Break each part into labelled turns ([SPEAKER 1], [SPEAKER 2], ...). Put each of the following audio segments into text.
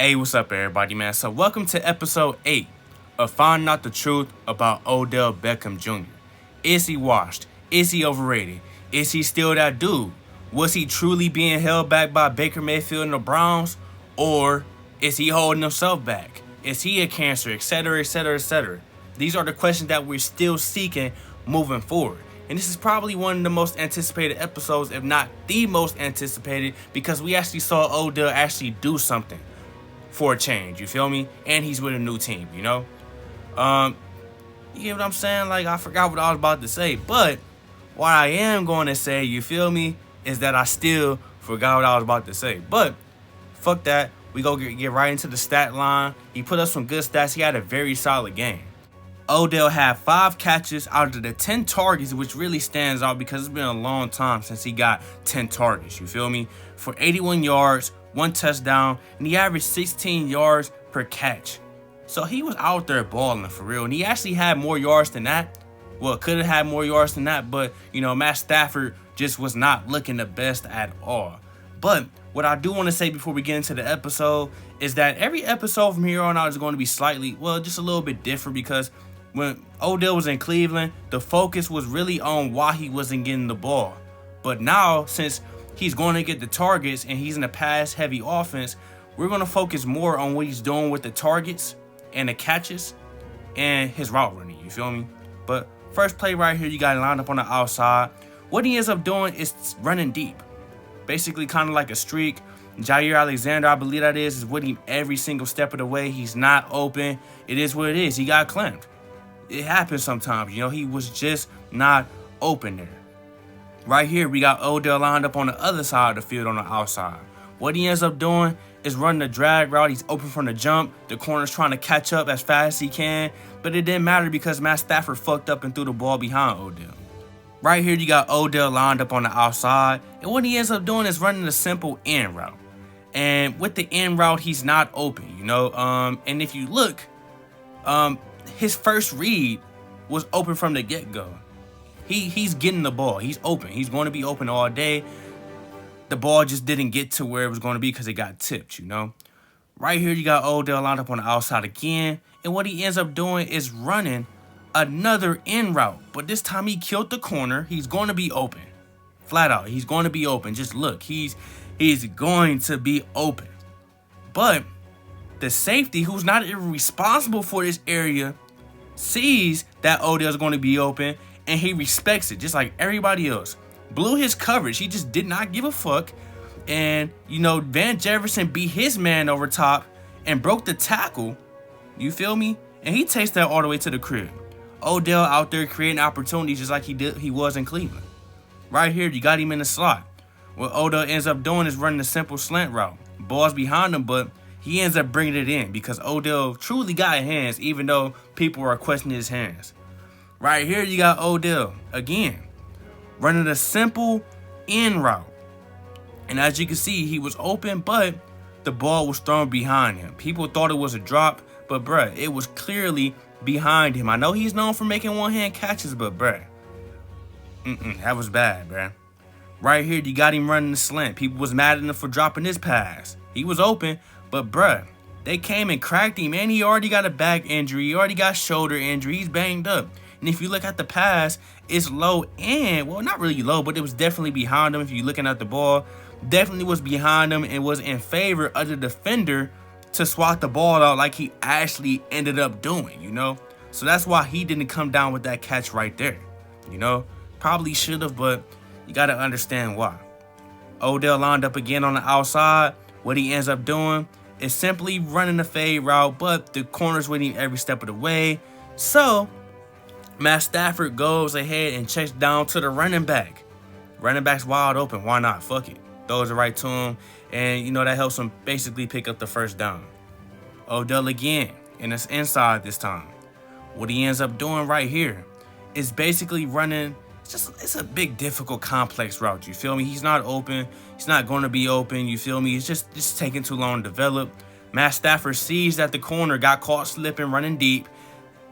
[SPEAKER 1] Hey, what's up, everybody, man? So, welcome to episode 8 of Finding Out the Truth about Odell Beckham Jr. Is he washed? Is he overrated? Is he still that dude? Was he truly being held back by Baker Mayfield and the Browns? Or is he holding himself back? Is he a cancer? Etc., etc., etc. These are the questions that we're still seeking moving forward. And this is probably one of the most anticipated episodes, if not the most anticipated, because we actually saw Odell actually do something for a change, you feel me? And he's with a new team, you know? You get what I'm saying? Like, I forgot what I was about to say, but what I am going to say, you feel me, is that I still forgot what I was about to say. But fuck that. We go get right into the stat line. He put up some good stats. He had a very solid game. Odell had 5 catches out of the 10 targets, which really stands out because it's been a long time since he got 10 targets, you feel me? For 81 yards, 1 touchdown, and he averaged 16 yards per catch. So he was out there balling for real, and he actually had more yards than that. Well, could have had more yards than that, but, Matt Stafford just was not looking the best at all. But what I do want to say before we get into the episode is that every episode from here on out is going to be slightly, just a little bit different, because when Odell was in Cleveland, the focus was really on why he wasn't getting the ball. But now, since he's going to get the targets and he's in a pass-heavy offense, we're going to focus more on what he's doing with the targets and the catches and his route running, you feel me? But first play right here, you got him lined up on the outside. What he ends up doing is running deep. Basically kind of like a streak. Jair Alexander, I believe that is with him every single step of the way. He's not open. It is what it is. He got clamped. It happens sometimes, he was just not open there. Right here, we got Odell lined up on the other side of the field on the outside. What he ends up doing is running a drag route. He's open from the jump. The corner's trying to catch up as fast as he can, but it didn't matter because Matt Stafford fucked up and threw the ball behind Odell. Right here, you got Odell lined up on the outside, and what he ends up doing is running a simple end route. And with the end route, he's not open, and if you look, his first read was open from the get-go. He's getting the ball. He's open. He's going to be open all day. The ball just didn't get to where it was going to be because it got tipped, Right here, you got Odell lined up on the outside again. And what he ends up doing is running another in route. But this time he killed the corner. He's going to be open. Flat out. He's going to be open. Just look. He's going to be open. But the safety, who's not even responsible for this area, sees that Odell's going to be open, and he respects it just like everybody else. Blew his coverage. He just did not give a fuck. And, Van Jefferson beat his man over top and broke the tackle. You feel me? And he takes that all the way to the crib. Odell out there creating opportunities just like he was in Cleveland. Right here, you got him in the slot. What Odell ends up doing is running a simple slant route. Ball's behind him, but he ends up bringing it in because Odell truly got hands, even though people are questioning his hands. Right here, you got Odell, again, running a simple in route. And as you can see, he was open, but the ball was thrown behind him. People thought it was a drop, but bruh, it was clearly behind him. I know he's known for making one-hand catches, but bruh, that was bad, bruh. Right here, you got him running the slant. People was mad at him for dropping this pass. He was open, but bruh, they came and cracked him, and he already got a back injury. He already got shoulder injury. He's banged up. And if you look at the pass, it's low and, not really low, but it was definitely behind him. If you're looking at the ball, definitely was behind him and was in favor of the defender to swat the ball out like he actually ended up doing, So that's why he didn't come down with that catch right there, Probably should have, but you got to understand why. Odell lined up again on the outside. What he ends up doing is simply running the fade route, but the corner's with him every step of the way. So Matt Stafford goes ahead and checks down to the running back. Running back's wide open. Why not? Fuck it. Throws it right to him. And, that helps him basically pick up the first down. Odell again. And it's inside this time. What he ends up doing right here is basically running. It's a big, difficult, complex route. You feel me? He's not open. He's not going to be open. You feel me? It's just taking too long to develop. Matt Stafford sees that the corner got caught slipping, running deep.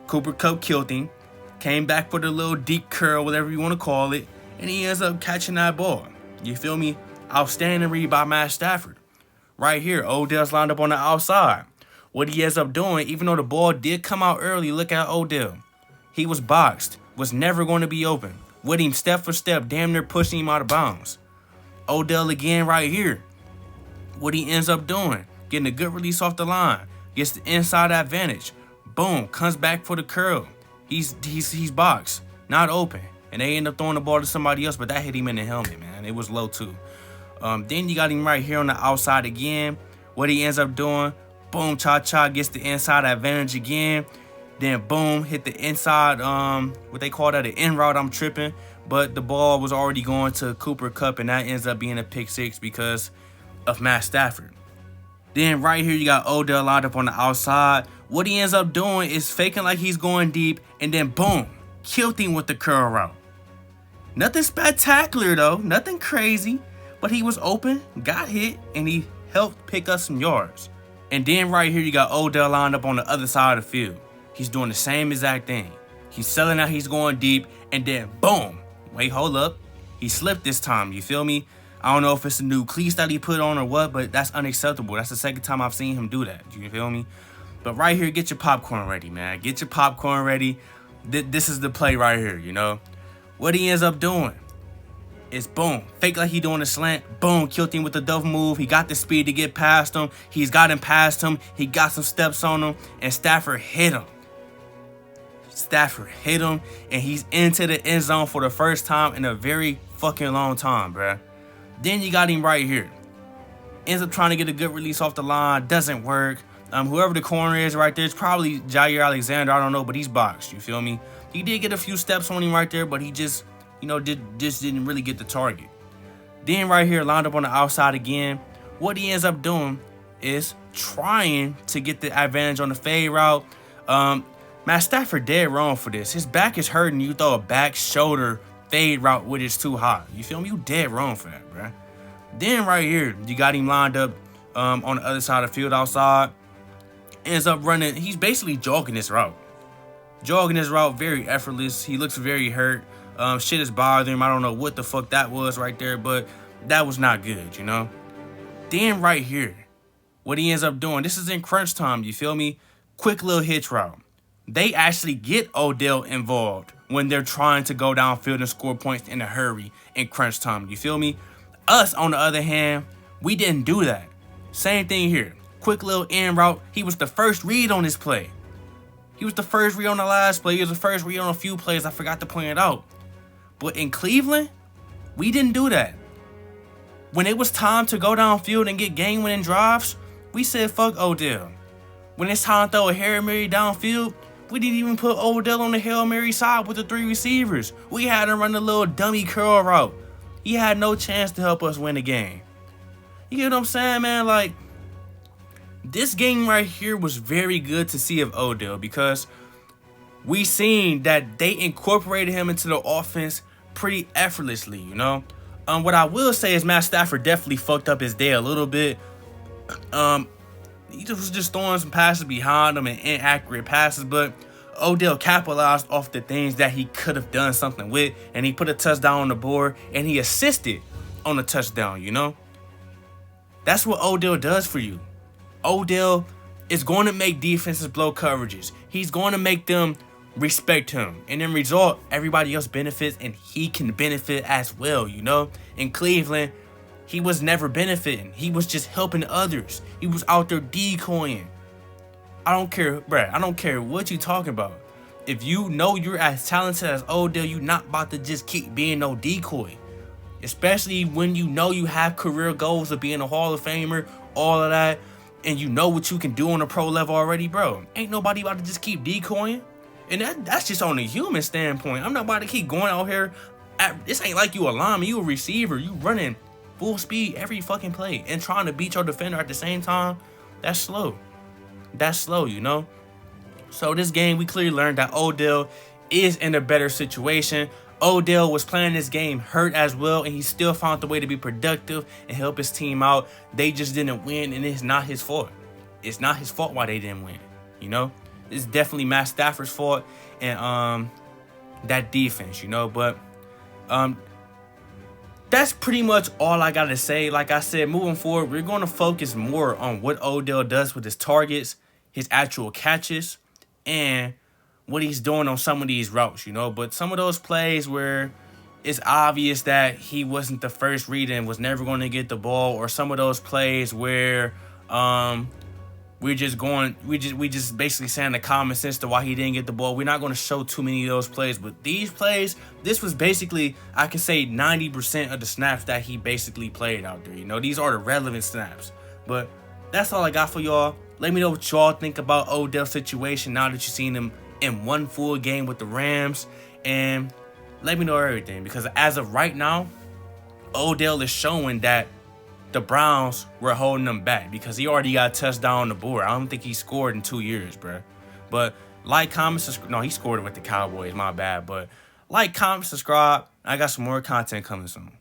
[SPEAKER 1] Cooper Kupp killed him. Came back for the little deep curl, whatever you want to call it. And he ends up catching that ball. You feel me? Outstanding read by Matt Stafford. Right here, Odell's lined up on the outside. What he ends up doing, even though the ball did come out early, look at Odell. He was boxed, was never going to be open. With him step for step, damn near pushing him out of bounds. Odell again right here. What he ends up doing, getting a good release off the line, gets the inside advantage. Boom, comes back for the curl. He's boxed, not open. And they end up throwing the ball to somebody else, but that hit him in the helmet, man. It was low too. Then you got him right here on the outside again. What he ends up doing, boom, cha-cha, gets the inside advantage again. Then boom, hit the inside, what they call that, an in route. I'm tripping. But the ball was already going to Cooper Kupp, and that ends up being a pick six because of Matt Stafford. Then right here, you got Odell lined up on the outside. What he ends up doing is faking like he's going deep, and then boom, killed him with the curl route. Nothing spectacular though, nothing crazy, but he was open, got hit, and he helped pick up some yards. And then right here, you got Odell lined up on the other side of the field. He's doing the same exact thing. He's selling out, he's going deep, and then boom, wait, hold up. He slipped this time, you feel me? I don't know if it's a new cleats that he put on or what, but that's unacceptable. That's the second time I've seen him do that, you feel me? But right here, get your popcorn ready, man. Get your popcorn ready. This is the play right here, you know? What he ends up doing is boom, fake like he doing a slant, boom, killed him with the double move. He got the speed to get past him. He's gotten past him. He got some steps on him, and Stafford hit him. Stafford hit him, and he's into the end zone for the first time in a very fucking long time, bruh. Then you got him right here. Ends up trying to get a good release off the line. Doesn't work. Whoever the corner is right there, it's probably Jair Alexander. I don't know, but he's boxed. You feel me? He did get a few steps on him right there, but he just, didn't really get the target. Then right here, lined up on the outside again. What he ends up doing is trying to get the advantage on the fade route. Matt Stafford dead wrong for this. His back is hurting. You throw a back shoulder fade route when it's too hot. You feel me? You dead wrong for that, bruh. Then right here, you got him lined up on the other side of the field outside. Ends up running. He's basically jogging this route. Very effortless. He looks very hurt. Shit is bothering him. I don't know what the fuck that was right there, but that was not good, you know? Then right here, what he ends up doing, this is in crunch time, you feel me? Quick little hitch route. They actually get Odell involved when they're trying to go downfield and score points in a hurry in crunch time, you feel me? Us, on the other hand, we didn't do that. Same thing here. Quick little in route. He was the first read on this play. He was the first read on the last play. He was the first read on a few plays. I forgot to point it out. But in Cleveland, we didn't do that. When it was time to go downfield and get game-winning drives, we said, fuck Odell. When it's time to throw a Hail Mary downfield, we didn't even put Odell on the Hail Mary side with the three receivers. We had him run the little dummy curl route. He had no chance to help us win the game. You get what I'm saying, man? Like, this game right here was very good to see of Odell because we seen that they incorporated him into the offense pretty effortlessly, you know? What I will say is Matt Stafford definitely fucked up his day a little bit. He was just throwing some passes behind him and inaccurate passes, but Odell capitalized off the things that he could have done something with, and he put a touchdown on the board, and he assisted on the touchdown, you know? That's what Odell does for you. Odell is going to make defenses blow coverages. He's going to make them respect him. And in result, everybody else benefits, and he can benefit as well, you know? In Cleveland, he was never benefiting. He was just helping others. He was out there decoying. I don't care, bruh. I don't care what you talking about. If you know you're as talented as Odell, you're not about to just keep being no decoy. Especially when you know you have career goals of being a Hall of Famer, all of that, and you know what you can do on a pro level already, bro. Ain't nobody about to just keep decoying. And that's just on a human standpoint. I'm not about to keep going out here. This ain't like you a lineman, you a receiver. You running full speed every fucking play and trying to beat your defender at the same time. That's slow. That's slow, you know? So this game, we clearly learned that Odell is in a better situation. Odell was playing this game hurt as well, and he still found the way to be productive and help his team out. They just didn't win, and it's not his fault. It's not his fault why they didn't win, you know? It's definitely Matt Stafford's fault and that defense, you know? But that's pretty much all I gotta say. Like I said, moving forward, we're gonna focus more on what Odell does with his targets, his actual catches, and what he's doing on some of these routes, you know. But some of those plays where it's obvious that he wasn't the first read and was never going to get the ball, or some of those plays where we just basically saying the common sense to why he didn't get the ball. We're not going to show too many of those plays, but these plays, this was basically, I can say 90% of the snaps that he basically played out there. You know, these are the relevant snaps. But that's all I got for y'all. Let me know what y'all think about Odell's situation now that you've seen him in one full game with the Rams, and let me know everything, because as of right now, Odell is showing that the Browns were holding him back because he already got a touchdown on the board. I don't think he scored in 2 years, bro. But like, comment, subscribe. No, he scored it with the Cowboys. My bad. But like, comment, subscribe. I got some more content coming soon.